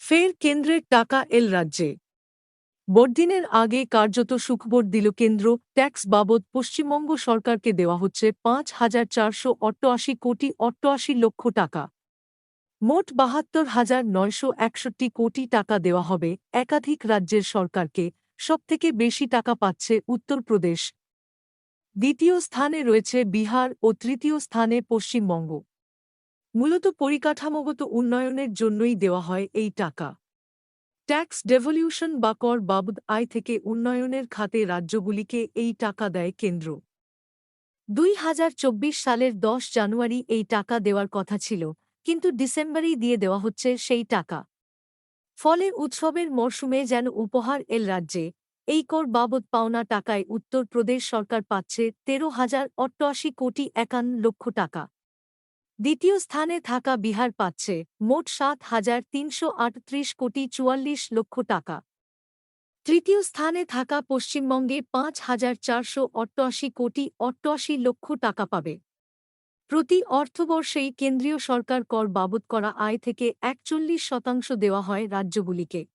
ফের কেন্দ্রের টাকা এল রাজ্যে। বড়দিনের আগে কার্যত সুখবর দিল কেন্দ্র। ট্যাক্স বাবদ পশ্চিমবঙ্গ সরকারকে দেওয়া হচ্ছে ৫,৪৮৮ টাকা। মোট ৭২,৯৬১ টাকা দেওয়া হবে একাধিক রাজ্যের সরকারকে। সবথেকে বেশি টাকা পাচ্ছে উত্তরপ্রদেশ, দ্বিতীয় স্থানে রয়েছে বিহার ও তৃতীয় স্থানে পশ্চিমবঙ্গ। মূলত পরিকাঠামোগত উন্নয়নের জন্যই দেওয়া হয় এই টাকা। ট্যাক্স ডেভলিউশন বা কর বাবদ আয় থেকে উন্নয়নের খাতে রাজ্যগুলিকে এই টাকা দেয় কেন্দ্র। ২০২৪ সালের ১০ জানুয়ারি এই টাকা দেওয়ার কথা ছিল, কিন্তু ডিসেম্বরেই দিয়ে দেওয়া হচ্ছে সেই টাকা। ফলে উৎসবের মরশুমে যেন উপহার এল রাজ্যে। এই কর বাবদ পাওনা টাকায় উত্তরপ্রদেশ সরকার পাচ্ছে ১৩,০৮৮,৫১ টাকা। দ্বিতীয় স্থানে থাকা বিহার পাচ্ছে মোট ৭,৩৩৮,৪৪ টাকা। তৃতীয় স্থানে থাকা পশ্চিমবঙ্গে ৫,৪88,৮৮ টাকা পাবে। প্রতি অর্থবর্ষেই কেন্দ্রীয় সরকার কর বাবদ করা আয় থেকে ৪১% দেওয়া হয় রাজ্যগুলিকে।